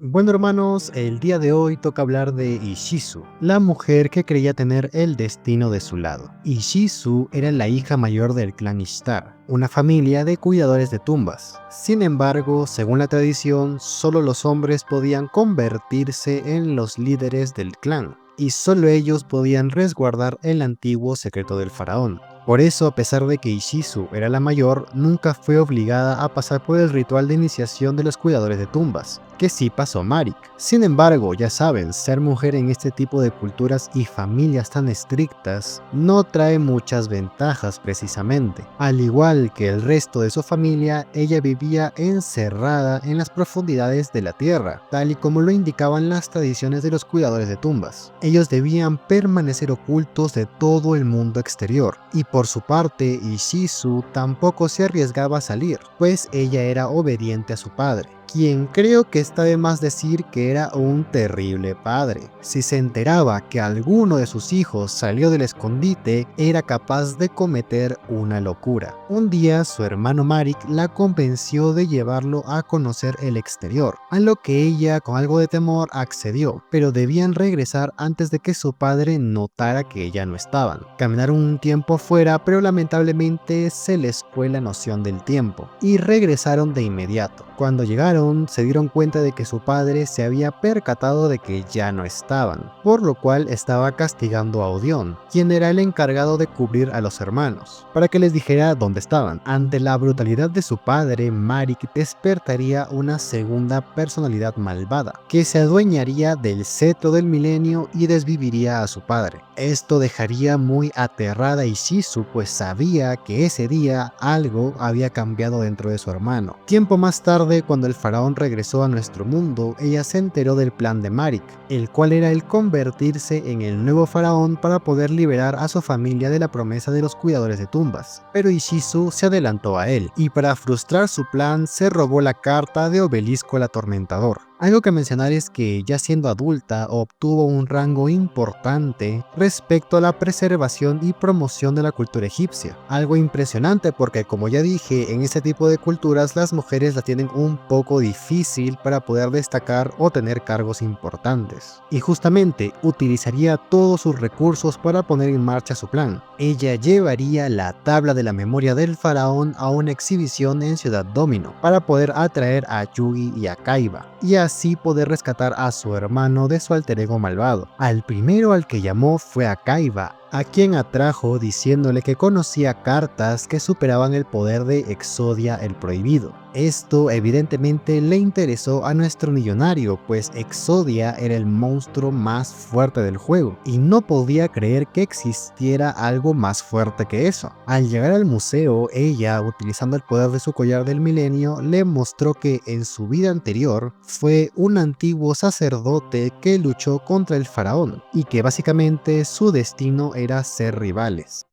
Bueno hermanos, el día de hoy toca hablar de Ishizu, la mujer que creía tener el destino de su lado. Ishizu era la hija mayor del clan Ishtar, una familia de cuidadores de tumbas. Sin embargo, según la tradición, solo los hombres podían convertirse en los líderes del clan, y solo ellos podían resguardar el antiguo secreto del faraón. Por eso, a pesar de que Ishizu era la mayor, nunca fue obligada a pasar por el ritual de iniciación de los cuidadores de tumbas, que sí pasó Marik. Sin embargo, ya saben, ser mujer en este tipo de culturas y familias tan estrictas no trae muchas ventajas precisamente. Al igual que el resto de su familia, ella vivía encerrada en las profundidades de la tierra, tal y como lo indicaban las tradiciones de los cuidadores de tumbas. Ellos debían permanecer ocultos de todo el mundo exterior, y por su parte, Ishizu tampoco se arriesgaba a salir, pues ella era obediente a su padre, quien creo que está de más decir que era un terrible padre. Si se enteraba que alguno de sus hijos salió del escondite, era capaz de cometer una locura. Un día su hermano Marik la convenció de llevarlo a conocer el exterior, a lo que ella con algo de temor accedió, pero debían regresar antes de que su padre notara que ya no estaban. Caminaron un tiempo fuera, pero lamentablemente se les fue la noción del tiempo, y regresaron de inmediato. Cuando llegaron, se dieron cuenta de que su padre se había percatado de que ya no estaban, por lo cual estaba castigando a Odion, quien era el encargado de cubrir a los hermanos, para que les dijera dónde estaban. Ante la brutalidad de su padre, Marik despertaría una segunda personalidad malvada, que se adueñaría del cetro del milenio y desviviría a su padre. Esto dejaría muy aterrada a Ishizu, pues sabía que ese día algo había cambiado dentro de su hermano. Tiempo más tarde, cuando el faraón regresó a nuestro mundo, ella se enteró del plan de Marik, el cual era el convertirse en el nuevo faraón para poder liberar a su familia de la promesa de los cuidadores de tumbas. Pero Ishizu se adelantó a él, y para frustrar su plan se robó la carta de Obelisco el Atormentador. Algo que mencionar es que ya siendo adulta obtuvo un rango importante respecto a la preservación y promoción de la cultura egipcia. Algo impresionante porque, como ya dije, en este tipo de culturas las mujeres la tienen un poco difícil para poder destacar o tener cargos importantes. Y justamente utilizaría todos sus recursos para poner en marcha su plan. Ella llevaría la tabla de la memoria del faraón a una exhibición en Ciudad Domino para poder atraer a Yugi y a Kaiba, y así poder rescatar a su hermano de su alter ego malvado. Al primero al que llamó fue a Kaiba, a quien atrajo diciéndole que conocía cartas que superaban el poder de Exodia el Prohibido. Esto evidentemente le interesó a nuestro millonario, pues Exodia era el monstruo más fuerte del juego, y no podía creer que existiera algo más fuerte que eso. Al llegar al museo, ella, utilizando el poder de su collar del milenio, le mostró que en su vida anterior fue un antiguo sacerdote que luchó contra el faraón, y que básicamente su destino era ser rivales.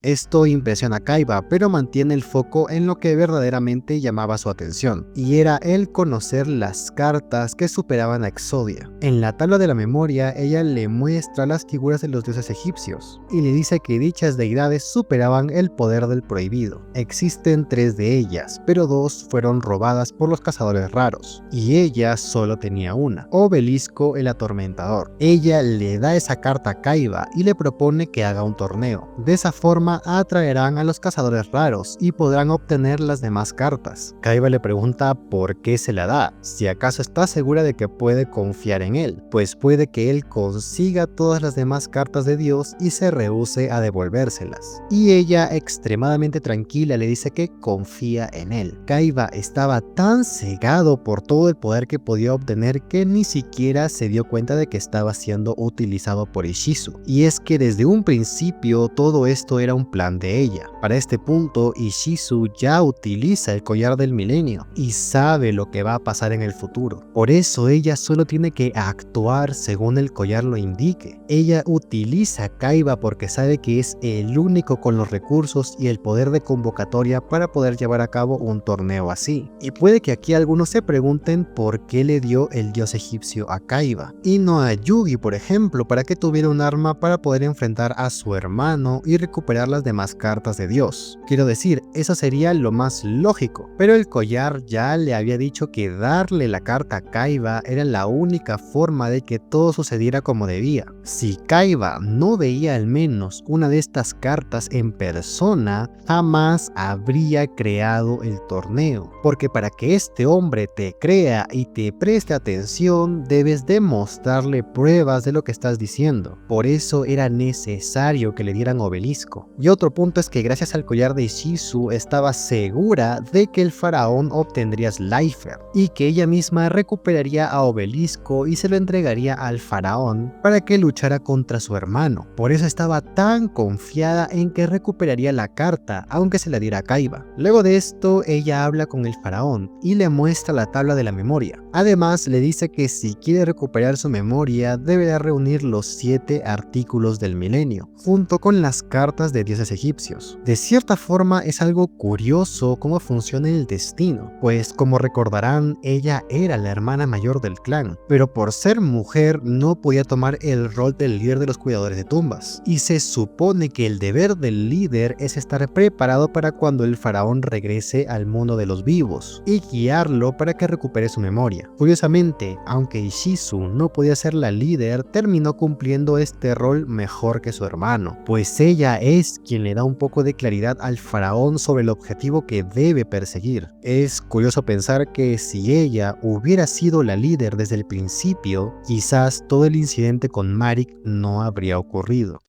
Esto impresiona a Kaiba, pero mantiene el foco en lo que verdaderamente llamaba su atención, y era el conocer las cartas que superaban a Exodia. En la tabla de la memoria, ella le muestra las figuras de los dioses egipcios, y le dice que dichas deidades superaban el poder del prohibido. Existen 3 de ellas, pero 2 fueron robadas por los cazadores raros, y ella solo tenía una, Obelisco el Atormentador. Ella le da esa carta a Kaiba y le propone que haga un torneo. De esa forma atraerán a los cazadores raros y podrán obtener las demás cartas. Kaiba le pregunta por qué se la da, si acaso está segura de que puede confiar en él, pues puede que él consiga todas las demás cartas de Dios y se rehúse a devolvérselas. Y ella, extremadamente tranquila, le dice que confía en él. Kaiba estaba tan cegado por todo el poder que podía obtener que ni siquiera se dio cuenta de que estaba siendo utilizado por Ishizu. Y es que desde un principio todo esto era un plan de ella. Para este punto, Ishizu ya utiliza el collar del milenio y sabe lo que va a pasar en el futuro. Por eso ella solo tiene que actuar según el collar lo indique. Ella utiliza a Kaiba porque sabe que es el único con los recursos y el poder de convocatoria para poder llevar a cabo un torneo así. Y puede que aquí algunos se pregunten por qué le dio el dios egipcio a Kaiba y no a Yugi, por ejemplo, para que tuviera un arma para poder enfrentar a su hermano y recuperar las demás cartas de Dios. Quiero decir, eso sería lo más lógico, pero el collar ya le había dicho que darle la carta a Kaiba era la única forma de que todo sucediera como debía. Si Kaiba no veía al menos una de estas cartas en persona, jamás habría creado el torneo, porque para que este hombre te crea y te preste atención, debes demostrarle pruebas de lo que estás diciendo. Por eso era necesario que le dieran Obelisco. Y otro punto es que gracias al collar de Ishizu estaba segura de que el faraón obtendría Slifer y que ella misma recuperaría a Obelisco y se lo entregaría al faraón para que luchara contra su hermano. Por eso estaba tan confiada en que recuperaría la carta, aunque se la diera a Kaiba. Luego de esto, ella habla con el faraón y le muestra la tabla de la memoria. Además, le dice que si quiere recuperar su memoria, deberá reunir los 7 artículos del milenio, junto con las cartas de dioses egipcios. De cierta forma, es algo curioso cómo funciona el destino, pues como recordarán, ella era la hermana mayor del clan, pero por ser mujer no podía tomar el rol del líder de los cuidadores de tumbas, y se supone que el deber del líder es estar preparado para cuando el faraón regrese al mundo de los vivos, y guiarlo para que recupere su memoria. Curiosamente, aunque Ishizu no podía ser la líder, terminó cumpliendo este rol mejor que su hermano, pues ella es quien le da un poco de claridad al faraón sobre el objetivo que debe perseguir. Es curioso pensar que si ella hubiera sido la líder desde el principio, quizás todo el incidente con Marik no habría ocurrido.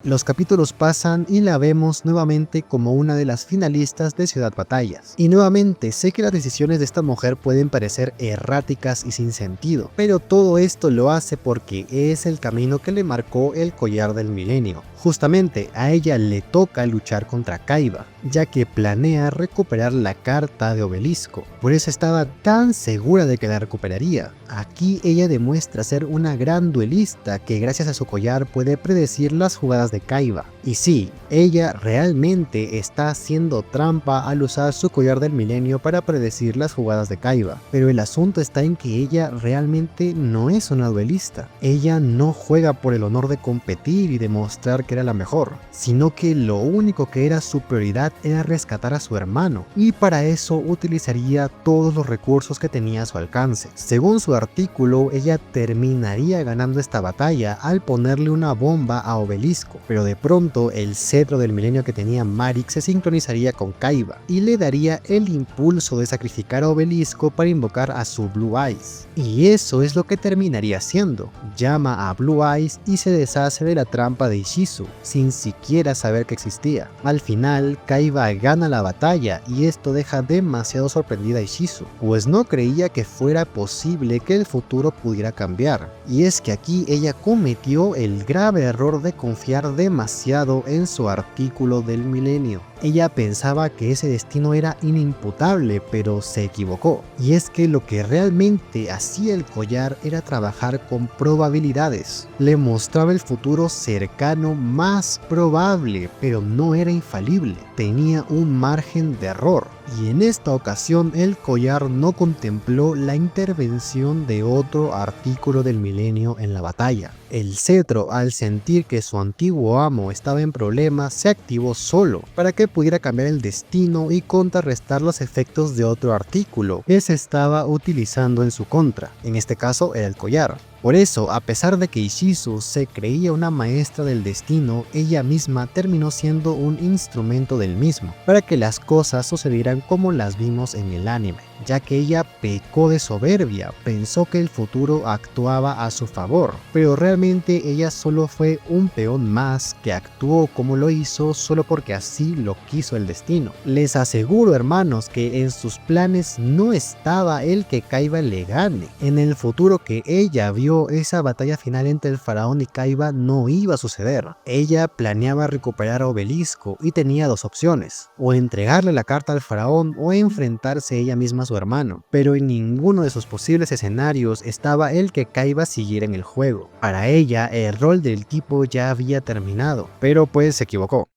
Los capítulos pasan y la vemos nuevamente como una de las finalistas de Ciudad Batallas. Y nuevamente sé que las decisiones de esta mujer pueden parecer erráticas y sin sentido, pero todo esto lo hace porque es el camino que le marcó el collar del milenio. Justamente a ella le toca luchar contra Kaiba, ya que planea recuperar la carta de Obelisco. Por eso estaba tan segura de que la recuperaría. Aquí ella demuestra ser una gran duelista que gracias a su collar puede predecir las jugadas de Kaiba. Y sí, ella realmente está haciendo trampa al usar su collar del milenio para predecir las jugadas de Kaiba. Pero el asunto está en que ella realmente no es una duelista. Ella no juega por el honor de competir y demostrar que era la mejor, sino que lo único que era su prioridad era rescatar a su hermano, y para eso utilizaría todos los recursos que tenía a su alcance. Según su artículo, ella terminaría ganando esta batalla al ponerle una bomba a Obelisco, pero de pronto el cetro del milenio que tenía Marik se sincronizaría con Kaiba y le daría el impulso de sacrificar a Obelisco para invocar a su Blue Eyes. Y eso es lo que terminaría haciendo. Llama a Blue Eyes y se deshace de la trampa de Ishizu, sin siquiera saber que existía. Al final, Kaiba gana la batalla y esto deja demasiado sorprendida a Ishizu, pues no creía que fuera posible que el futuro pudiera cambiar. Y es que aquí ella cometió el grave error de confiar demasiado en su artículo del milenio. Ella pensaba que ese destino era inimputable, pero se equivocó. Y es que lo que realmente hacía el collar era trabajar con probabilidades. Le mostraba el futuro cercano más probable, pero no era infalible. Tenía un margen de error. Y en esta ocasión el collar no contempló la intervención de otro artículo del milenio en la batalla. El cetro, al sentir que su antiguo amo estaba en problemas, se activó solo para que pudiera cambiar el destino y contrarrestar los efectos de otro artículo que se estaba utilizando en su contra. En este caso era el collar. Por eso, a pesar de que Ishizu se creía una maestra del destino, ella misma terminó siendo un instrumento del mismo, para que las cosas sucedieran como las vimos en el anime, ya que ella pecó de soberbia, pensó que el futuro actuaba a su favor, pero realmente ella solo fue un peón más que actuó como lo hizo solo porque así lo quiso el destino. Les aseguro, hermanos, que en sus planes no estaba el que Kaiba le gane. En el futuro que ella vio, esa batalla final entre el faraón y Kaiba no iba a suceder. Ella planeaba recuperar a Obelisco y tenía dos opciones, o entregarle la carta al faraón o enfrentarse ella misma a su hermano, pero en ninguno de sus posibles escenarios estaba el que Kaiba siguiera en el juego. Para ella, el rol del tipo ya había terminado, pero pues se equivocó.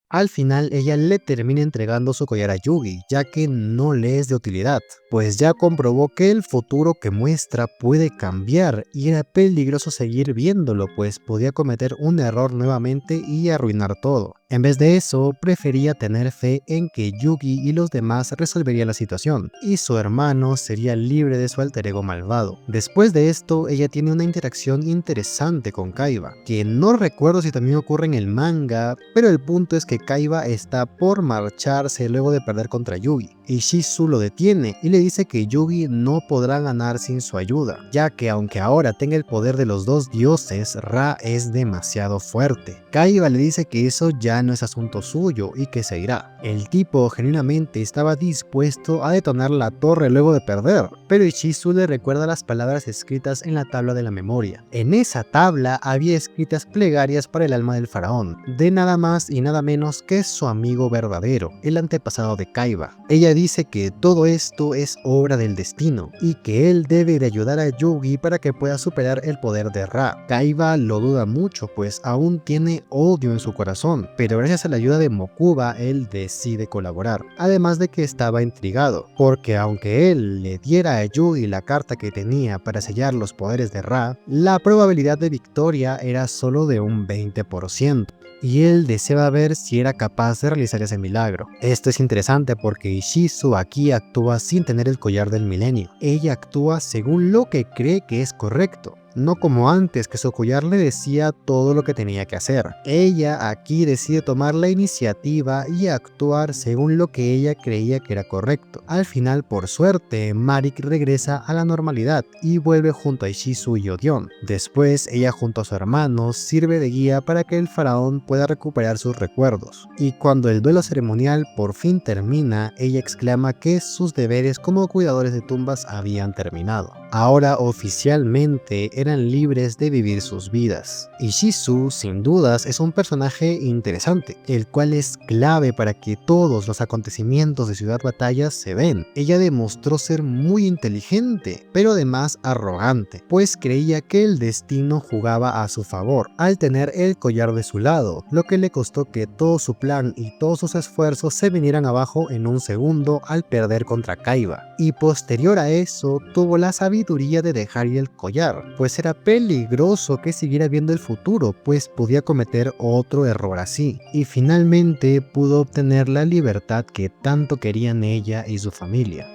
Al final ella le termina entregando su collar a Yugi, ya que no le es de utilidad, pues ya comprobó que el futuro que muestra puede cambiar y era peligroso seguir viéndolo, pues podía cometer un error nuevamente y arruinar todo. En vez de eso, prefería tener fe en que Yugi y los demás resolverían la situación, y su hermano sería libre de su alter ego malvado. Después de esto, ella tiene una interacción interesante con Kaiba, que no recuerdo si también ocurre en el manga, pero el punto es que Kaiba está por marcharse luego de perder contra Yugi, y Shizu lo detiene y le dice que Yugi no podrá ganar sin su ayuda, ya que aunque ahora tenga el poder de los dos dioses, Ra es demasiado fuerte. Kaiba le dice que eso ya no es asunto suyo y que se irá. El tipo genuinamente estaba dispuesto a detonar la torre luego de perder, pero Ishizu le recuerda las palabras escritas en la tabla de la memoria. En esa tabla había escritas plegarias para el alma del faraón, de nada más y nada menos que su amigo verdadero, el antepasado de Kaiba. Ella dice que todo esto es obra del destino y que él debe de ayudar a Yugi para que pueda superar el poder de Ra. Kaiba lo duda mucho, pues aún tiene odio en su corazón, pero gracias a la ayuda de Mokuba él decide colaborar, además de que estaba intrigado, porque aunque él le diera a Yugi la carta que tenía para sellar los poderes de Ra, la probabilidad de victoria era solo de un 20%. Y él deseaba ver si era capaz de realizar ese milagro. Esto es interesante porque Ishizu aquí actúa sin tener el collar del milenio. Ella actúa según lo que cree que es correcto, no como antes que su collar le decía todo lo que tenía que hacer. Ella aquí decide tomar la iniciativa y actuar según lo que ella creía que era correcto. Al final, por suerte, Marik regresa a la normalidad y vuelve junto a Ishizu y Odion. Después, ella junto a su hermano sirve de guía para que el faraón pueda recuperar sus recuerdos. Y cuando el duelo ceremonial por fin termina, ella exclama que sus deberes como cuidadores de tumbas habían terminado. Ahora oficialmente eran libres de vivir sus vidas. Ishizu, sin dudas, es un personaje interesante, el cual es clave para que todos los acontecimientos de Ciudad Batalla se den. Ella demostró ser muy inteligente, pero además arrogante, pues creía que el destino jugaba a su favor, al tener el collar de su lado, lo que le costó que todo su plan y todos sus esfuerzos se vinieran abajo en un segundo al perder contra Kaiba. Y posterior a eso, tuvo la sabiduría de dejar ir el collar, pues era peligroso que siguiera viendo el futuro, pues podía cometer otro error así, y finalmente pudo obtener la libertad que tanto querían ella y su familia.